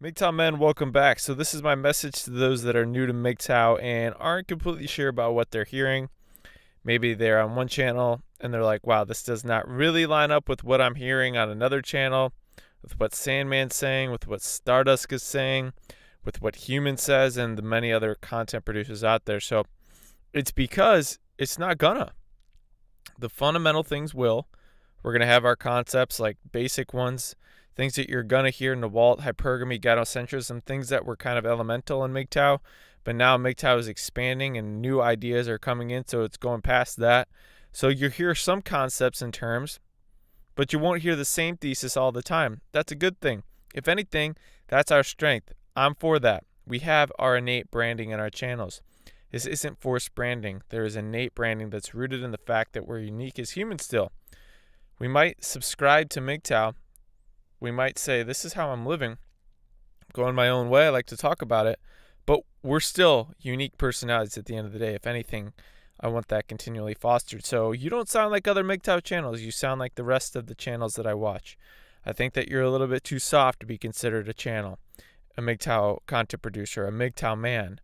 MGTOW men, welcome back. So this is my message to those that are new to MGTOW and aren't completely sure about what they're hearing. Maybe they're on one channel and they're like, wow, this does not really line up with what I'm hearing on another channel, with what Sandman's saying, with what Stardust is saying, with what Human says, and the many other content producers out there. So it's because it's not gonna. The fundamental things will. We're going to have our concepts like basic ones, things that you're going to hear in the Walt, hypergamy, gynocentrism, things that were kind of elemental in MGTOW. But now MGTOW is expanding and new ideas are coming in, so it's going past that. So you hear some concepts and terms, but you won't hear the same thesis all the time. That's a good thing. If anything, that's our strength. I'm for that. We have our innate branding in our channels. This isn't forced branding. There is innate branding that's rooted in the fact that we're unique as humans still. We might subscribe to MGTOW. We might say, this is how I'm living. I'm going my own way. I like to talk about it. But we're still unique personalities at the end of the day. If anything, I want that continually fostered. So you don't sound like other MGTOW channels. You sound like the rest of the channels that I watch. I think that you're a little bit too soft to be considered a channel, a MGTOW content producer, a MGTOW man.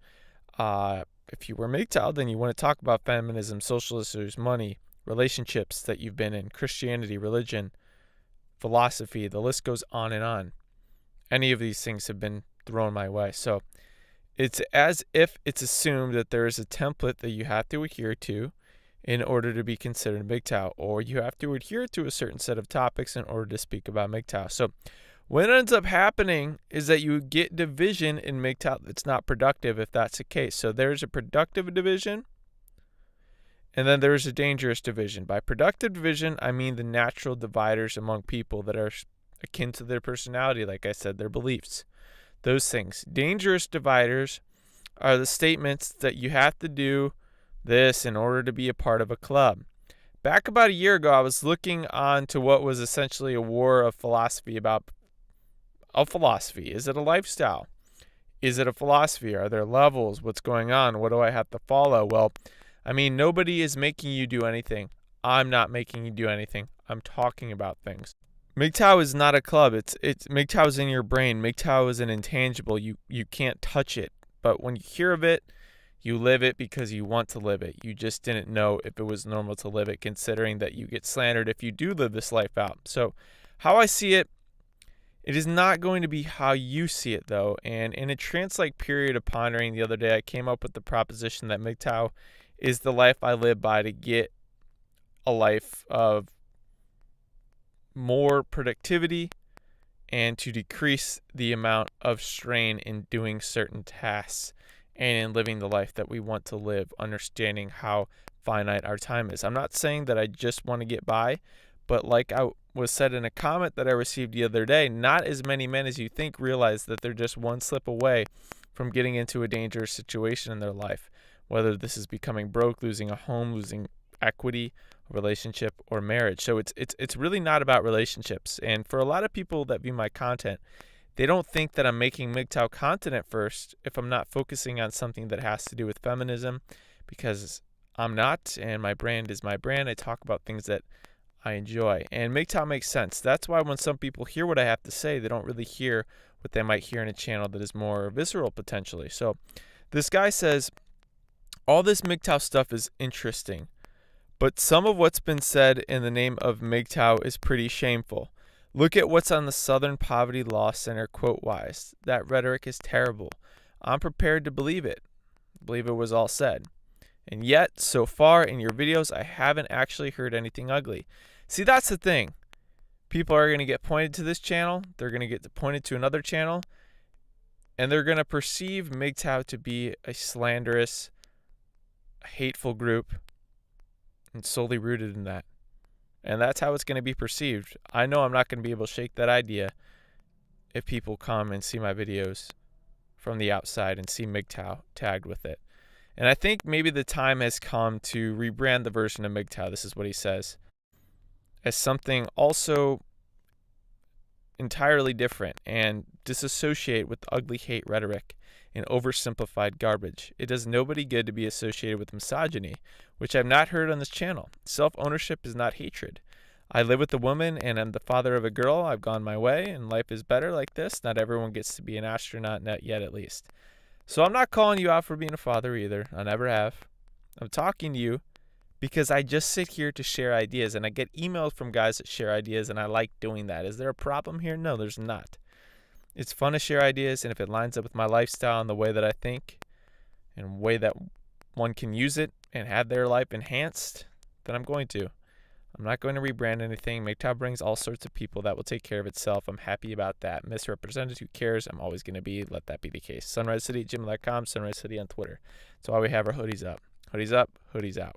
If you were MGTOW, then you want to talk about feminism, social issues, money, relationships that you've been in, Christianity, religion, philosophy, the list goes on and on. Any of these things have been thrown my way. So it's as if it's assumed that there is a template that you have to adhere to in order to be considered MGTOW, or you have to adhere to a certain set of topics in order to speak about MGTOW. So what ends up happening is that you get division in MGTOW that's not productive if that's the case. So there's a productive division, and then there's a dangerous division. By productive division, I mean the natural dividers among people that are akin to their personality, like I said, their beliefs, those things. Dangerous dividers are the statements that you have to do this in order to be a part of a club. Back about a year ago, I was looking on to what was essentially a war of philosophy about a philosophy. Is it a lifestyle? Is it a philosophy? Are there levels? What's going on? What do I have to follow? Well, I mean, nobody is making you do anything. I'm not making you do anything. I'm talking about things. MGTOW is not a club. It's MGTOW is in your brain. MGTOW is an intangible. You can't touch it. But when you hear of it, you live it because you want to live it. You just didn't know if it was normal to live it, considering that you get slandered if you do live this life out. So how I see it, it is not going to be how you see it, though. And in a trance-like period of pondering the other day, I came up with the proposition that MGTOW is the life I live by to get a life of more productivity and to decrease the amount of strain in doing certain tasks and in living the life that we want to live, understanding how finite our time is. I'm not saying that I just want to get by, but like I was said in a comment that I received the other day, not as many men as you think realize that they're just one slip away from getting into a dangerous situation in their life, whether this is becoming broke, losing a home, losing equity, relationship, or marriage. So it's really not about relationships. And for a lot of people that view my content, they don't think that I'm making MGTOW content at first if I'm not focusing on something that has to do with feminism, because I'm not, and my brand is my brand. I talk about things that I enjoy, and MGTOW makes sense. That's why when some people hear what I have to say, they don't really hear what they might hear in a channel that is more visceral potentially. So this guy says, all this MGTOW stuff is interesting, but some of what's been said in the name of MGTOW is pretty shameful. Look at what's on the Southern Poverty Law Center quote-wise. That rhetoric is terrible. I'm prepared to believe it. Believe it was all said. And yet, so far in your videos, I haven't actually heard anything ugly. See, that's the thing. People are going to get pointed to this channel. They're going to get pointed to another channel. And they're going to perceive MGTOW to be a slanderous, hateful group, and solely rooted in that. And that's how it's going to be perceived. I know I'm not going to be able to shake that idea if people come and see my videos from the outside and see MGTOW tagged with it. And I think maybe the time has come to rebrand the version of MGTOW, this is what he says, as something also entirely different and disassociate with ugly hate rhetoric and oversimplified garbage. It does nobody good to be associated with misogyny, which I've not heard on this channel. Self-ownership is not hatred. I live with a woman and I'm the father of a girl. I've gone my way and life is better like this. Not everyone gets to be an astronaut, not yet at least. So I'm not calling you out for being a father either. I never have. I'm talking to you because I just sit here to share ideas, and I get emails from guys that share ideas, and I like doing that. Is there a problem here? No, there's not. It's fun to share ideas, and if it lines up with my lifestyle and the way that I think and way that one can use it and have their life enhanced, then I'm going to. I'm not going to rebrand anything. MGTOW brings all sorts of people that will take care of itself. I'm happy about that. Misrepresented, who cares? I'm always going to be. Let that be the case. SunriseCity@gmail.com, Sunrise City on Twitter. That's why we have our hoodies up. Hoodies up, hoodies out.